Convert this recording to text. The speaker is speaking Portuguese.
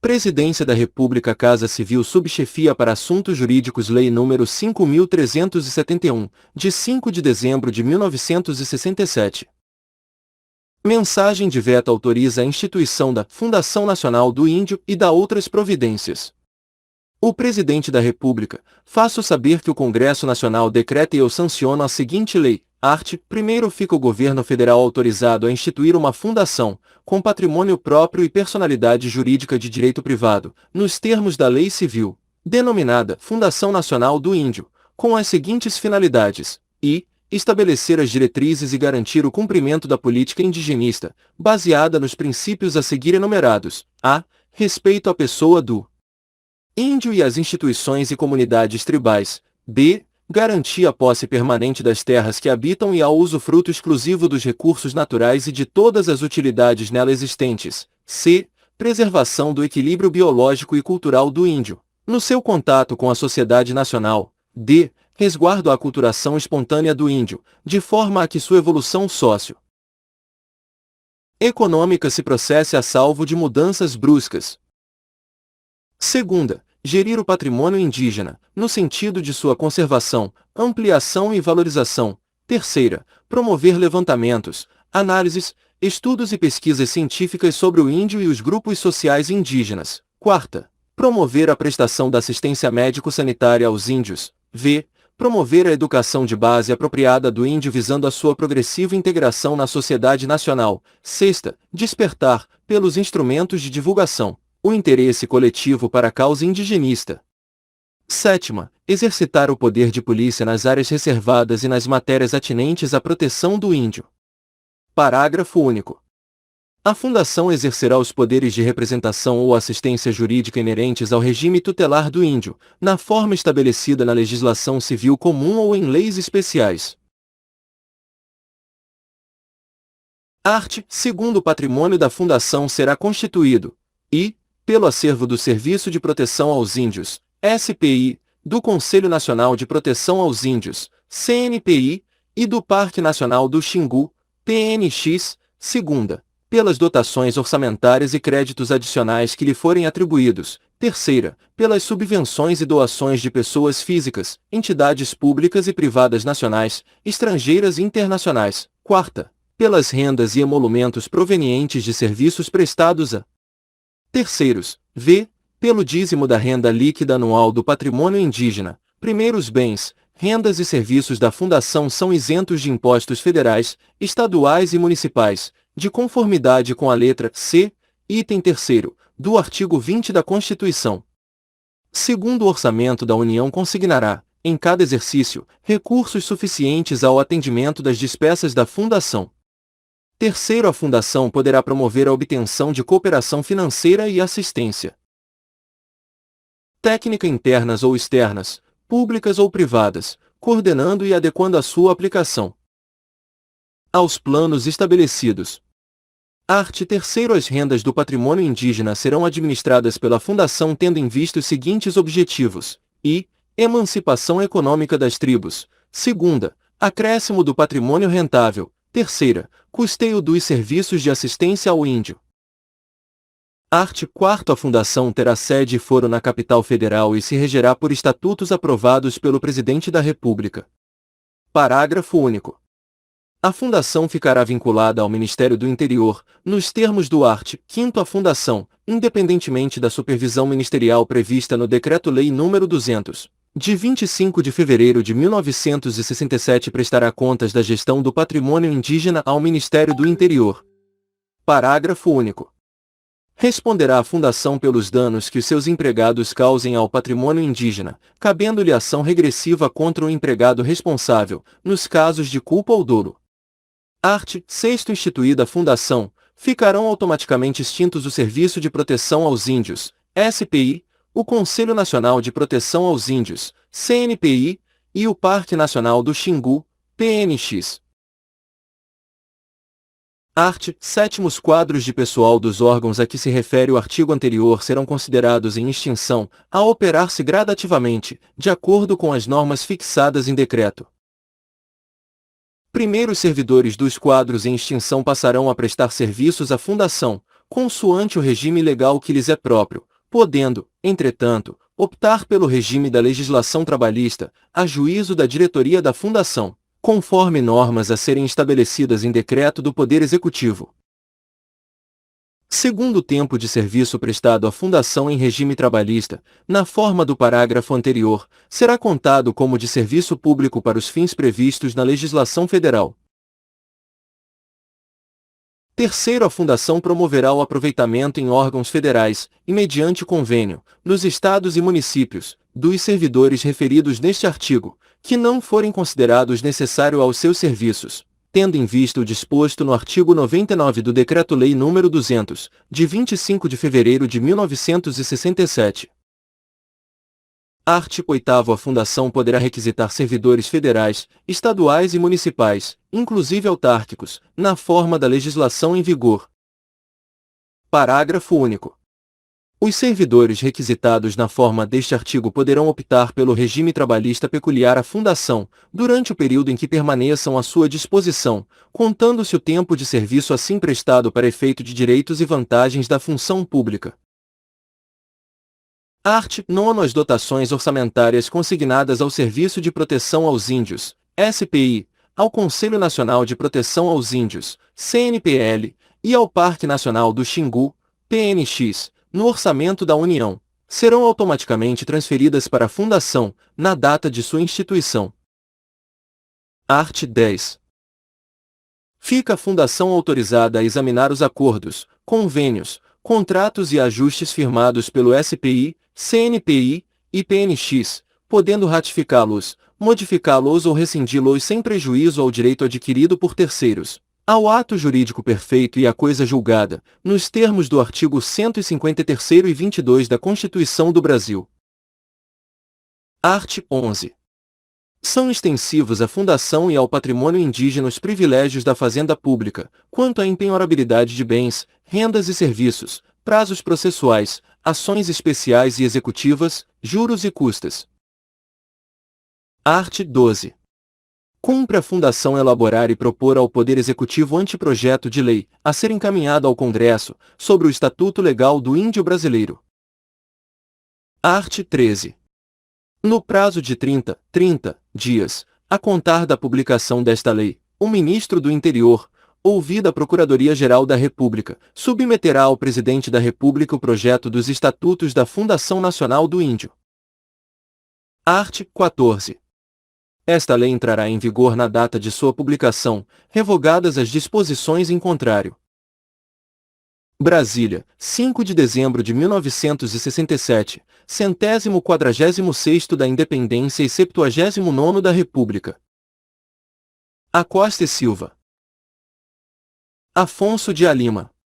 Presidência da República, Casa Civil, Subchefia para Assuntos Jurídicos, Lei nº 5.371, de 5 de dezembro de 1967. Mensagem de veto autoriza a instituição da Fundação Nacional do Índio e da outras providências. O Presidente da República, faço saber que o Congresso Nacional decreta e eu sanciono a seguinte lei. Art. 1º, fica o Governo Federal autorizado a instituir uma fundação, com patrimônio próprio e personalidade jurídica de direito privado, nos termos da Lei Civil, denominada Fundação Nacional do Índio, com as seguintes finalidades: e estabelecer as diretrizes e garantir o cumprimento da política indigenista, baseada nos princípios a seguir enumerados: a. Respeito à pessoa do índio e às instituições e comunidades tribais; b. Garantir a posse permanente das terras que habitam e ao usufruto exclusivo dos recursos naturais e de todas as utilidades nela existentes; c. Preservação do equilíbrio biológico e cultural do índio, no seu contato com a sociedade nacional; d. Resguardo à aculturação espontânea do índio, de forma a que sua evolução sócio-econômica se processe a salvo de mudanças bruscas. Segunda, gerir o patrimônio indígena, no sentido de sua conservação, ampliação e valorização. Terceira, promover levantamentos, análises, estudos e pesquisas científicas sobre o índio e os grupos sociais indígenas. Quarta, promover a prestação da assistência médico-sanitária aos índios. V. Promover a educação de base apropriada do índio visando a sua progressiva integração na sociedade nacional. Sexta, despertar, pelos instrumentos de divulgação, o interesse coletivo para a causa indigenista. Sétima, exercitar o poder de polícia nas áreas reservadas e nas matérias atinentes à proteção do índio. Parágrafo único. A Fundação exercerá os poderes de representação ou assistência jurídica inerentes ao regime tutelar do índio, na forma estabelecida na legislação civil comum ou em leis especiais. Art. 2º, o patrimônio da Fundação será constituído e, pelo acervo do Serviço de Proteção aos Índios, SPI, do Conselho Nacional de Proteção aos Índios, CNPI, e do Parque Nacional do Xingu, PNX. Segunda, pelas dotações orçamentárias e créditos adicionais que lhe forem atribuídos. Terceira, pelas subvenções e doações de pessoas físicas, entidades públicas e privadas nacionais, estrangeiras e internacionais. Quarta, pelas rendas e emolumentos provenientes de serviços prestados a terceiros. V. Pelo dízimo da renda líquida anual do patrimônio indígena. Primeiros bens, rendas e serviços da Fundação são isentos de impostos federais, estaduais e municipais, de conformidade com a letra C, item 3º, do artigo 20 da Constituição. Segundo o orçamento da União consignará, em cada exercício, recursos suficientes ao atendimento das despesas da Fundação. Terceiro, a Fundação poderá promover a obtenção de cooperação financeira e assistência técnica internas ou externas, públicas ou privadas, coordenando e adequando a sua aplicação aos planos estabelecidos. Art. 3º, as rendas do patrimônio indígena serão administradas pela Fundação tendo em vista os seguintes objetivos: e. Emancipação econômica das tribos. Segunda, acréscimo do patrimônio rentável. Terceira, custeio dos serviços de assistência ao índio. Art. 4º, a Fundação terá sede e foro na capital federal e se regerá por estatutos aprovados pelo Presidente da República. Parágrafo único. A Fundação ficará vinculada ao Ministério do Interior, nos termos do art. 5º, a Fundação, independentemente da supervisão ministerial prevista no Decreto-Lei nº 200, de 25 de fevereiro de 1967, prestará contas da gestão do patrimônio indígena ao Ministério do Interior. Parágrafo único. Responderá a Fundação pelos danos que os seus empregados causem ao patrimônio indígena, cabendo-lhe ação regressiva contra o empregado responsável, nos casos de culpa ou dolo. Art. 6º, instituída a Fundação, ficarão automaticamente extintos o Serviço de Proteção aos Índios, SPI, o Conselho Nacional de Proteção aos Índios, CNPI, e o Parque Nacional do Xingu, PNX. Art. 7º, os quadros de pessoal dos órgãos a que se refere o artigo anterior serão considerados em extinção, a operar-se gradativamente, de acordo com as normas fixadas em decreto. Primeiro, os servidores dos quadros em extinção passarão a prestar serviços à Fundação, consoante o regime legal que lhes é próprio, podendo, entretanto, optar pelo regime da legislação trabalhista, a juízo da diretoria da Fundação, conforme normas a serem estabelecidas em decreto do Poder Executivo. Segundo tempo de serviço prestado à Fundação em regime trabalhista, na forma do parágrafo anterior, será contado como de serviço público para os fins previstos na legislação federal. Terceiro, a Fundação promoverá o aproveitamento em órgãos federais, e mediante convênio, nos estados e municípios, dos servidores referidos neste artigo, que não forem considerados necessários aos seus serviços, tendo em vista o disposto no artigo 99 do Decreto-Lei nº 200, de 25 de fevereiro de 1967. Artigo 8º. A Fundação poderá requisitar servidores federais, estaduais e municipais, inclusive autárquicos, na forma da legislação em vigor. Parágrafo único. Os servidores requisitados na forma deste artigo poderão optar pelo regime trabalhista peculiar à Fundação, durante o período em que permaneçam à sua disposição, contando-se o tempo de serviço assim prestado para efeito de direitos e vantagens da função pública. Artigo 9. As dotações orçamentárias consignadas ao Serviço de Proteção aos Índios, SPI, ao Conselho Nacional de Proteção aos Índios, CNPL, e ao Parque Nacional do Xingu, PNX, no orçamento da União, serão automaticamente transferidas para a Fundação, na data de sua instituição. Artigo 10. Fica a Fundação autorizada a examinar os acordos, convênios, contratos e ajustes firmados pelo SPI, CNPI e PNX, podendo ratificá-los, modificá-los ou rescindi-los sem prejuízo ao direito adquirido por terceiros, ao ato jurídico perfeito e à coisa julgada, nos termos do artigo 153º e 22 da Constituição do Brasil. Artigo 11. São extensivos à Fundação e ao patrimônio indígena os privilégios da fazenda pública, quanto à empenhorabilidade de bens, rendas e serviços, prazos processuais, ações especiais e executivas, juros e custas. Artigo 12. Cumpre a Fundação elaborar e propor ao Poder Executivo anteprojeto de lei, a ser encaminhado ao Congresso, sobre o Estatuto Legal do Índio Brasileiro. Artigo 13. No prazo de 30 dias, a contar da publicação desta lei, o Ministro do Interior, ouvida a Procuradoria-Geral da República, submeterá ao Presidente da República o projeto dos Estatutos da Fundação Nacional do Índio. Artigo 14. Esta lei entrará em vigor na data de sua publicação, revogadas as disposições em contrário. Brasília, 5 de dezembro de 1967, 146º da Independência e 79º da República. Acosta e Silva. Afonso de Alima.